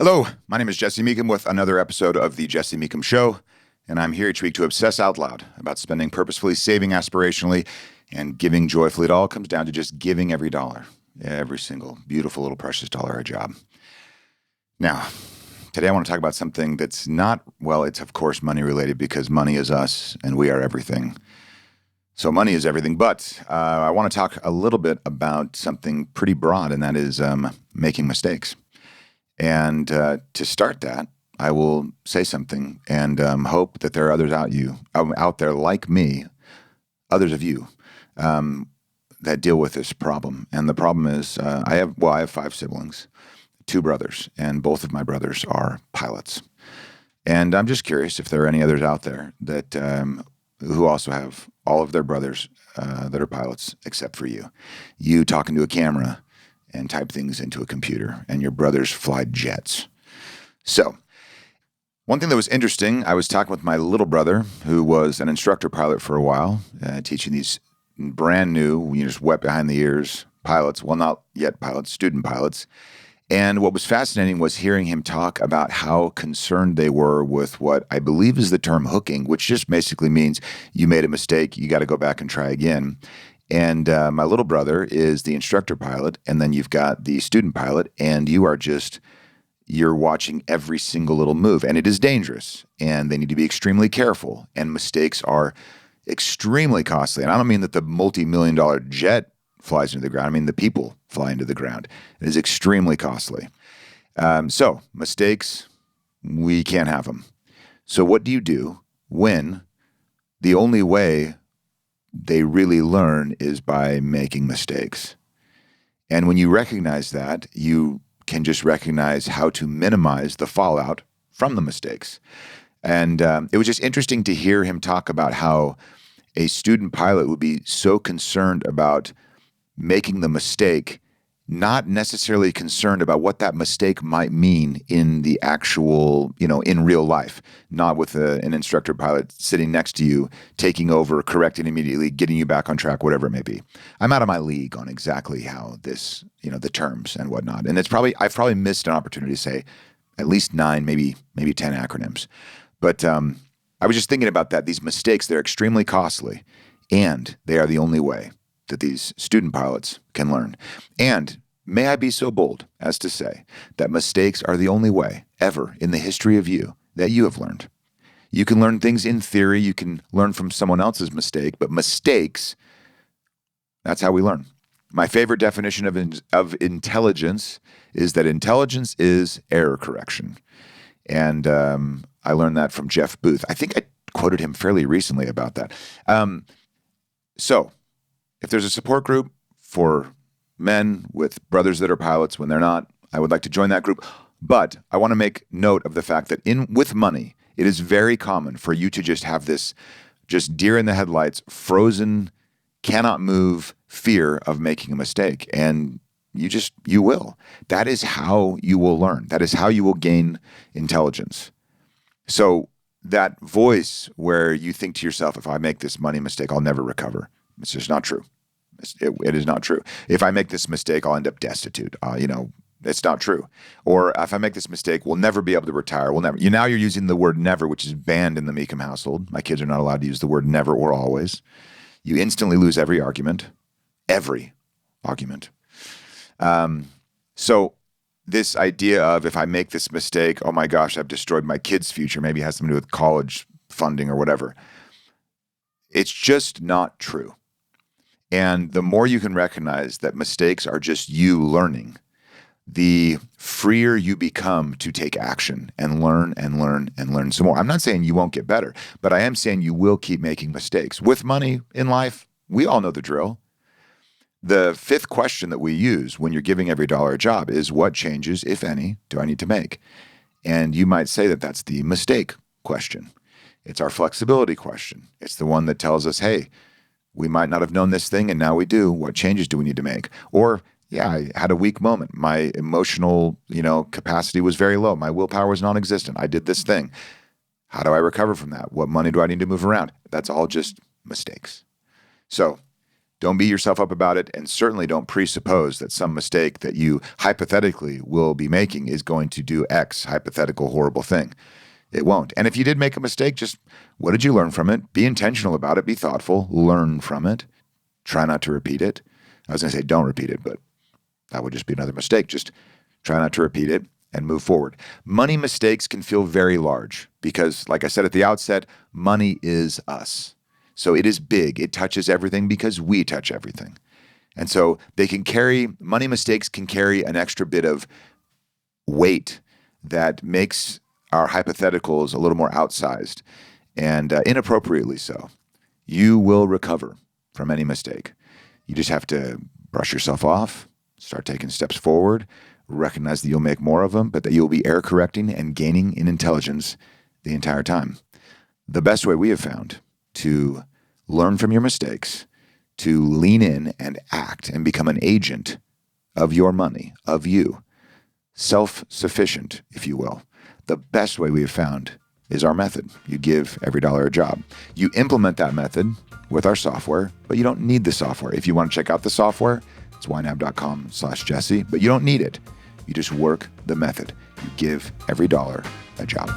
Hello, my name is Jesse Meekum with another episode of The Jesse Meekum Show, and I'm here each week to obsess out loud about spending purposefully, saving aspirationally, and giving joyfully. It all comes down to just giving every dollar, every single beautiful little precious dollar a job. Now, today I want to talk about something that's not, well, it's of course money related because money is us and we are everything. So money is everything, but I want to talk a little bit about something pretty broad, and that is making mistakes. And to start that, I will say something and hope that there are others out there like me, others of you, that deal with this problem. And the problem is I have 5 siblings, 2 brothers, and both of my brothers are pilots. And I'm just curious if there are any others out there that who also have all of their brothers that are pilots except for you. You talking to a camera and type things into a computer, and your brothers fly jets. So, one thing that was interesting, I was talking with my little brother, who was an instructor pilot for a while, teaching these brand new, just wet behind the ears pilots, well, not yet pilots, student pilots. And what was fascinating was hearing him talk about how concerned they were with what I believe is the term hooking, which just basically means you made a mistake, you got to go back and try again. And my little brother is the instructor pilot, and then you've got the student pilot, and you're watching every single little move, and it is dangerous, and they need to be extremely careful, and mistakes are extremely costly. And I don't mean that the multi-million-dollar jet flies into the ground. I mean the people fly into the ground. It is extremely costly. So mistakes, we can't have them. So what do you do when the only way they really learn is by making mistakes? And when you recognize that, you can just recognize how to minimize the fallout from the mistakes. And it was just interesting to hear him talk about how a student pilot would be so concerned about making the mistake, not necessarily concerned about what that mistake might mean in the actual, in real life, not with an instructor pilot sitting next to you, taking over, correcting immediately, getting you back on track, whatever it may be. I'm out of my league on exactly how this, the terms and whatnot. And I've probably missed an opportunity to say at least 9, maybe 10 acronyms. But I was just thinking about that. These mistakes, they're extremely costly, and they are the only way that these student pilots can learn. And may I be so bold as to say that mistakes are the only way ever in the history of you that you have learned. You can learn things in theory, you can learn from someone else's mistake, but mistakes, that's how we learn. My favorite definition of intelligence is that intelligence is error correction. And I learned that from Jeff Booth. I think I quoted him fairly recently about that. So, if there's a support group for men with brothers that are pilots when they're not, I would like to join that group. But I want to make note of the fact that with money, it is very common for you to just have this just deer in the headlights, frozen, cannot move fear of making a mistake. And you will. That is how you will learn. That is how you will gain intelligence. So that voice where you think to yourself, if I make this money mistake, I'll never recover. It's just not true. It is not true. If I make this mistake, I'll end up destitute. It's not true. Or if I make this mistake, we'll never be able to retire. We'll never. Now you're using the word never, which is banned in the Meekum household. My kids are not allowed to use the word never or always. You instantly lose every argument. Every argument. So this idea of if I make this mistake, oh my gosh, I've destroyed my kid's future. Maybe it has something to do with college funding or whatever. It's just not true. And the more you can recognize that mistakes are just you learning, the freer you become to take action and learn and learn and learn some more. I'm not saying you won't get better, but I am saying you will keep making mistakes. With money in life, we all know the drill. The 5th question that we use when you're giving every dollar a job is what changes, if any, do I need to make? And you might say that that's the mistake question. It's our flexibility question. It's the one that tells us, hey, we might not have known this thing and now we do. What changes do we need to make? Or, yeah, I had a weak moment. My emotional, capacity was very low. My willpower was non-existent. I did this thing. How do I recover from that? What money do I need to move around? That's all just mistakes. So Don't beat yourself up about it, and certainly don't presuppose that some mistake that you hypothetically will be making is going to do X hypothetical horrible thing. It won't. And if you did make a mistake, just what did you learn from it? Be intentional about it. Be thoughtful. Learn from it. Try not to repeat it. I was going to say don't repeat it, but that would just be another mistake. Just try not to repeat it and move forward. Money mistakes can feel very large because, like I said at the outset, money is us. So it is big. It touches everything because we touch everything. And so money mistakes can carry an extra bit of weight that makes our hypotheticals a little more outsized and inappropriately so. You will recover from any mistake. You just have to brush yourself off, start taking steps forward, recognize that you'll make more of them, but that you'll be error correcting and gaining in intelligence the entire time. The best way we have found to learn from your mistakes, to lean in and act and become an agent of your money, of you, self-sufficient, if you will. The best way we have found is our method. You give every dollar a job. You implement that method with our software, but you don't need the software. If you want to check out the software, it's YNAB.com/Jesse, but you don't need it. You just work the method. You give every dollar a job.